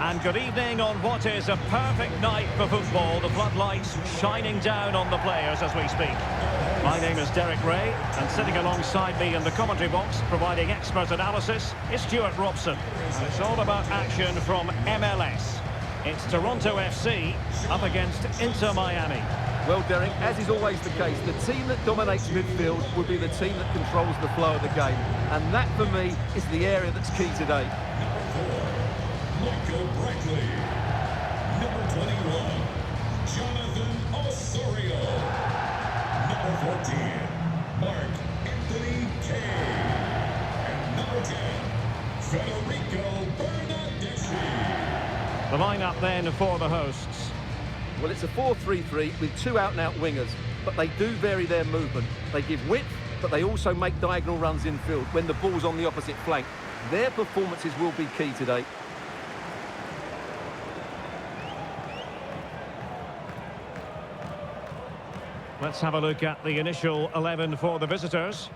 And good evening on what is a perfect night for football. The floodlights shining down on the players as we speak. My name is Derek Ray, and sitting alongside me in the commentary box, providing expert analysis, is Stuart Robson. And it's all about action from MLS. It's Toronto FC up against Inter Miami. Well, Derek, as is always the case, the team that dominates midfield will be the team that controls the flow of the game. And that, for me, is the area that's key today. Michael Brackley. Number 21, Jonathan Osorio. Number 14, Mark Anthony Kay. And number 10, Federico Bernardeschi. The lineup then for the hosts. Well, it's a 4-3-3 with two out-and-out wingers, but they do vary their movement. They give width, but they also make diagonal runs infield when the ball's on the opposite flank. Their performances will be key today. Let's have a look at the initial 11 for the visitors.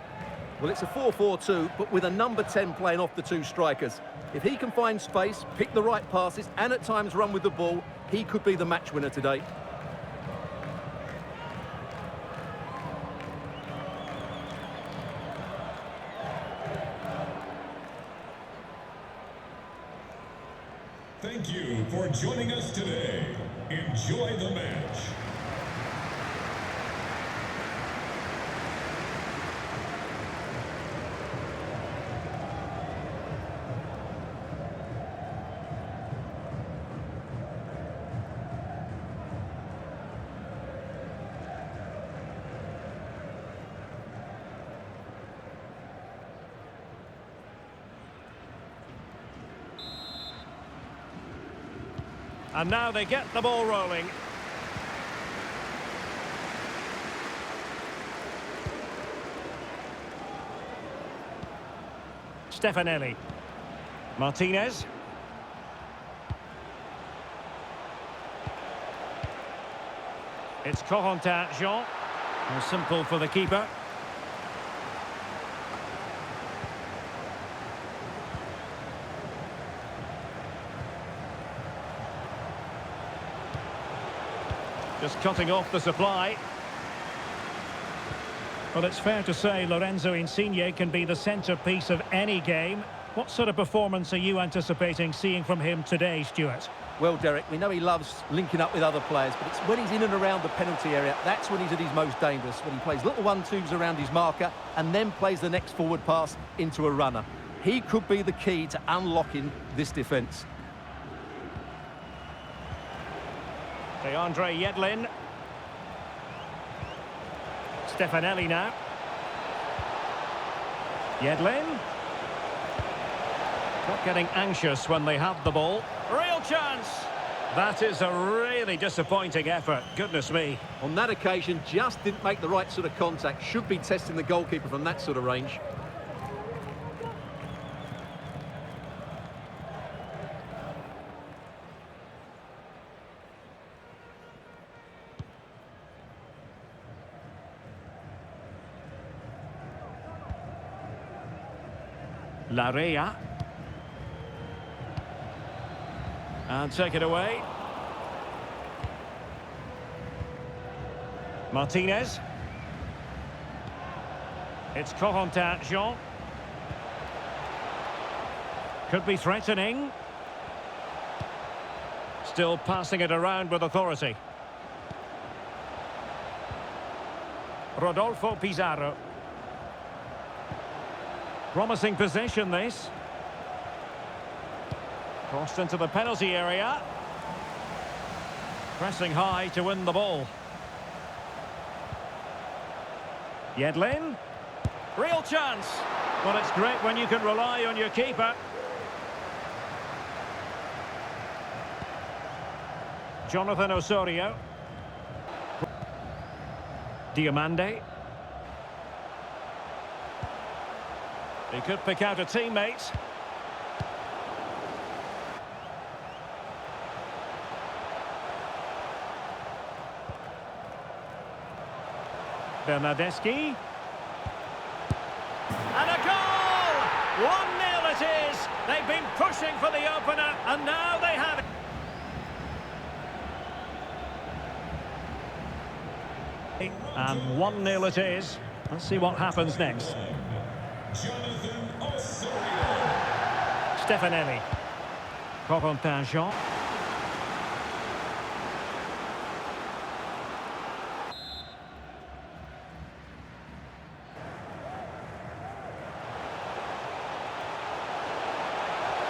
Well, it's a 4-4-2, but with a number 10 playing off the two strikers. If he can find space, pick the right passes, and at times run with the ball, he could be the match winner today. Thank you for joining us today. Enjoy the match. And now they get the ball rolling. Stefanelli. Martinez. It's Corentin Jean. Simple for the keeper. Just cutting off the supply. Well, it's fair to say Lorenzo Insigne can be the centrepiece of any game. What sort of performance are you anticipating seeing from him today, Stuart? Well, Derek, we know he loves linking up with other players, but it's when he's in and around the penalty area, that's when he's at his most dangerous, when he plays little 1-2s around his marker and then plays the next forward pass into a runner. He could be the key to unlocking this defence. DeAndre Yedlin. Stefanelli now. Yedlin. Not getting anxious when they have the ball. Real chance! That is a really disappointing effort. Goodness me. On that occasion, just didn't make the right sort of contact. Should be testing the goalkeeper from that sort of range. Larea. And take it away. Martinez. It's Corentin Jean. Could be threatening. Still passing it around with authority. Rodolfo Pizarro. Promising possession, this. Crossed into the penalty area. Pressing high to win the ball. Yedlin. Real chance. Well, it's great when you can rely on your keeper. Jonathan Osorio. Diamande. He could pick out a teammate. Bernardeschi. And a goal! 1-0 it is. They've been pushing for the opener, and now they have it. And 1-0 it is. Let's see what happens next. Jonathan Osorio. Stefanelli. Corentin.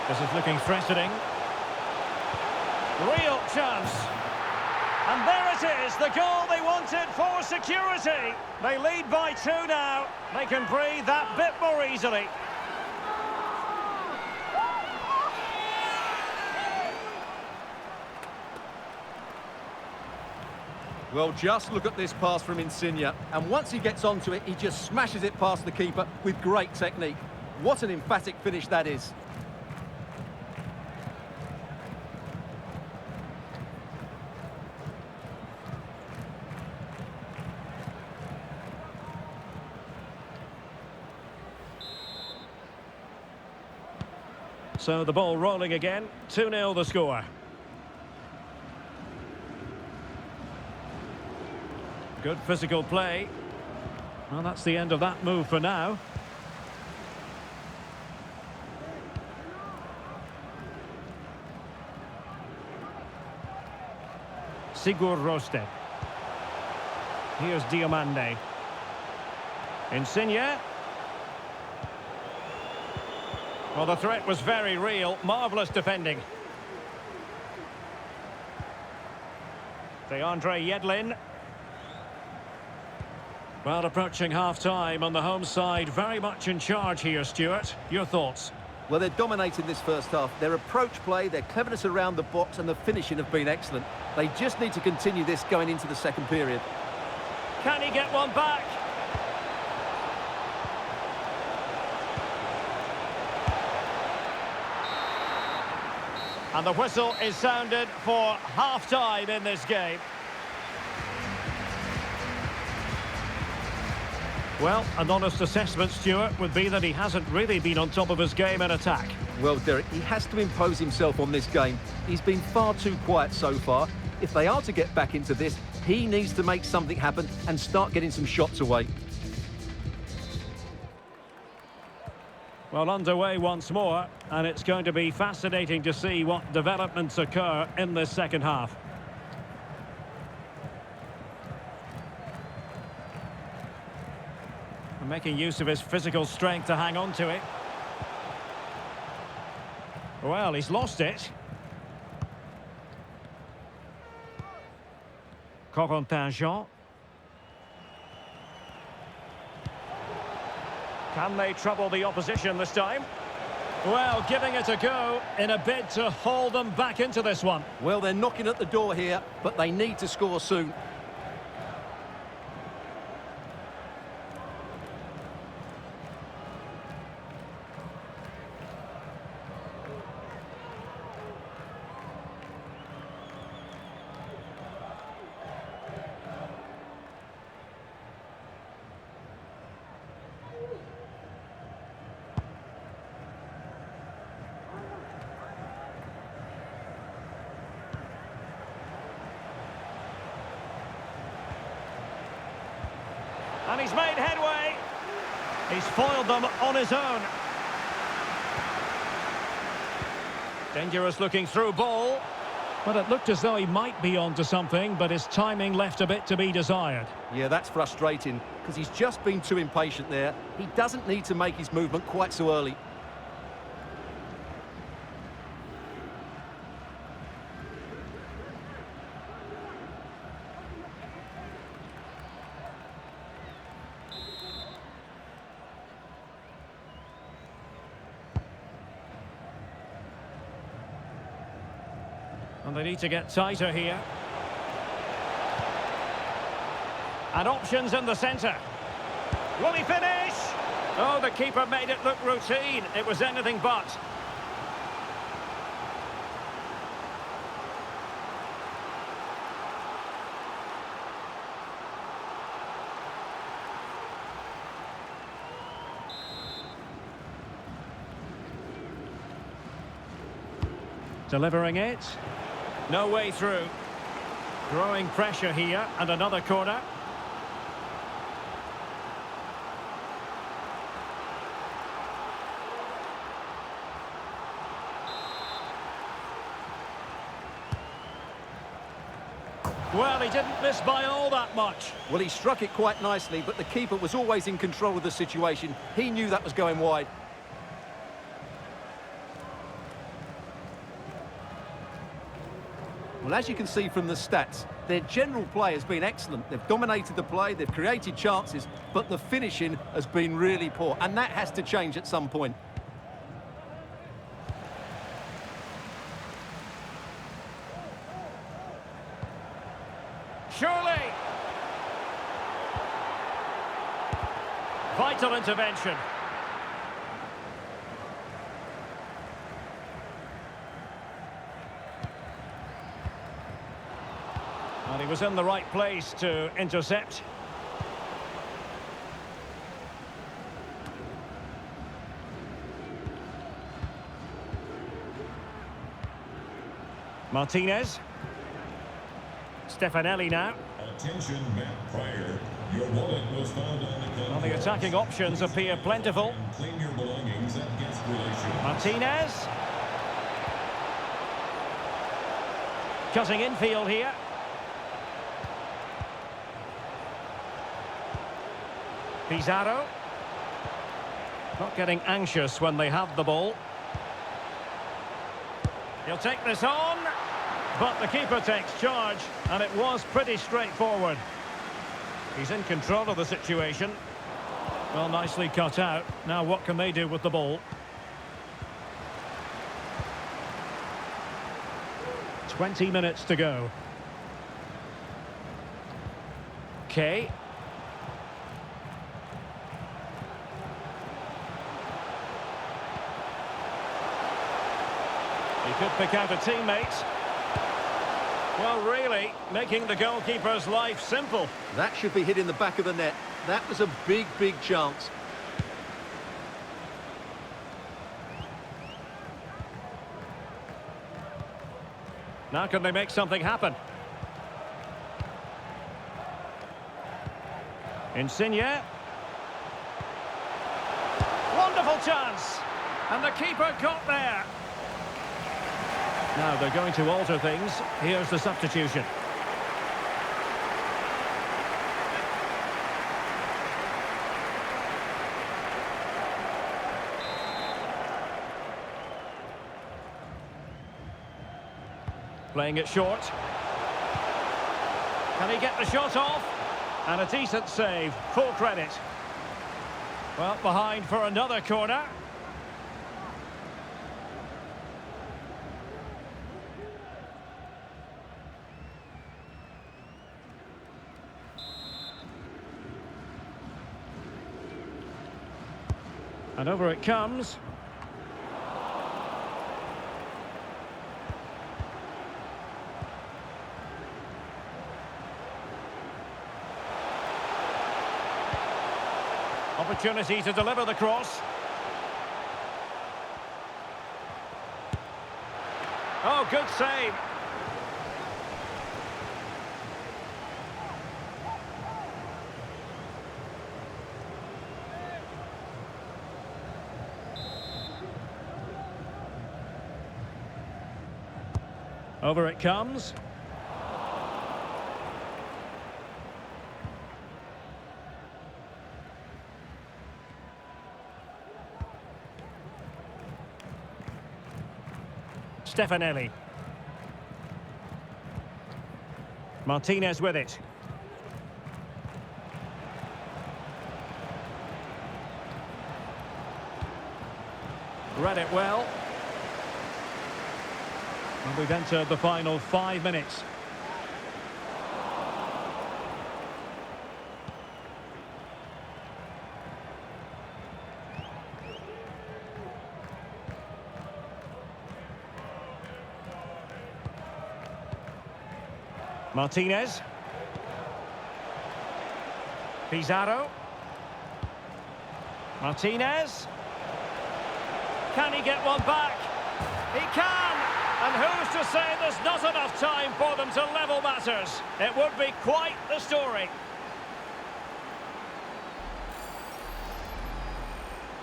This is looking threatening. Real chance. And there it is, the goal they wanted for security. They lead by 2 now. They can breathe that bit more easily. Well, just look at this pass from Insigne. And once he gets onto it, he just smashes it past the keeper with great technique. What an emphatic finish that is. So the ball rolling again, 2-0 the score. Good physical play. Well, that's the end of that move for now. Sigur Rosted. Here's Diomande. Insigne. Well, the threat was very real. Marvellous defending. DeAndre Yedlin. Well, approaching half-time on the home side. Very much in charge here, Stuart. Your thoughts? Well, they're dominating this first half. Their approach play, their cleverness around the box and the finishing have been excellent. They just need to continue this going into the second period. Can he get one back? And the whistle is sounded for half-time in this game. Well, an honest assessment, Stuart, would be that he hasn't really been on top of his game in attack. Well, Derek, he has to impose himself on this game. He's been far too quiet so far. If they are to get back into this, he needs to make something happen and start getting some shots away. Well, underway once more, and it's going to be fascinating to see what developments occur in this second half. And making use of his physical strength to hang on to it. Well, he's lost it. Corentin. Can they trouble the opposition this time? Well, giving it a go in a bid to haul them back into this one. Well, they're knocking at the door here, but they need to score soon. And he's made headway. He's foiled them on his own. Dangerous looking through ball. Well, it looked as though he might be onto something, but his timing left a bit to be desired. Yeah, that's frustrating, because he's just been too impatient there. He doesn't need to make his movement quite so early. And they need to get tighter here. And options in the centre. Will he finish? Oh, the keeper made it look routine. It was anything but. Delivering it. No way through. Growing pressure here, and another corner. Well, he didn't miss by all that much. Well, he struck it quite nicely, but the keeper was always in control of the situation. He knew that was going wide. Well, as you can see from the stats, their general play has been excellent. They've dominated the play, they've created chances, but the finishing has been really poor, and that has to change at some point. Surely! Vital intervention. And he was in the right place to intercept. Martinez. Stefanelli now. Attention, Matt Pryor. Your wallet was found on the Well, the attacking options appear plentiful. Claim your belongings at guest relations. Martinez. Cutting infield here. Pizarro. Not getting anxious when they have the ball. He'll take this on. But the keeper takes charge, and it was pretty straightforward. He's in control of the situation. Well, nicely cut out. Now what can they do with the ball? 20 minutes to go. Okay. He could pick out a teammate. Well, really, making the goalkeeper's life simple. That should be hit in the back of the net. That was a big, big chance. Now can they make something happen? Insigne. Wonderful chance. And the keeper got there. Now they're going to alter things. Here's the substitution. Playing it short. Can he get the shot off? And a decent save. Full credit. Well, behind for another corner. And over it comes. Opportunity to deliver the cross. Oh, good save. Over it comes. Stefanelli. Martinez with it. Read it well. And we've entered the final 5 minutes. Martinez. Pizarro. Martinez. Can he get one back? He can! And who's to say there's not enough time for them to level matters? It would be quite the story.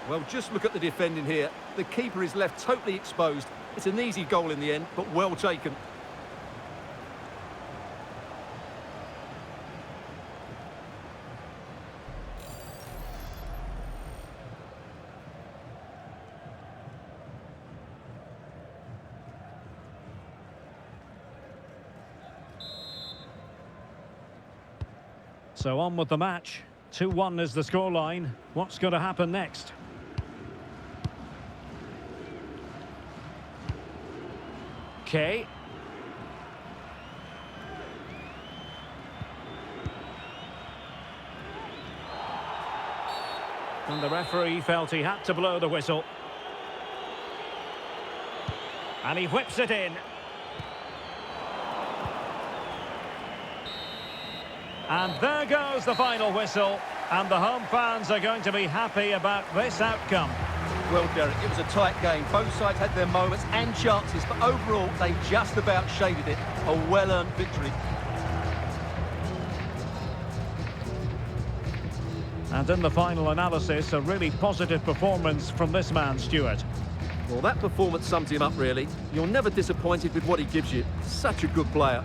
Well, just look at the defending here. The keeper is left totally exposed. It's an easy goal in the end, but well taken. So on with the match. 2-1 is the scoreline. What's going to happen next? Okay. And the referee felt he had to blow the whistle. And he whips it in. And there goes the final whistle. And the home fans are going to be happy about this outcome. Well, Derek, it was a tight game. Both sides had their moments and chances, but overall, they just about shaded it. A well-earned victory. And in the final analysis, a really positive performance from this man, Stuart. Well, that performance sums him up, really. You're never disappointed with what he gives you. Such a good player.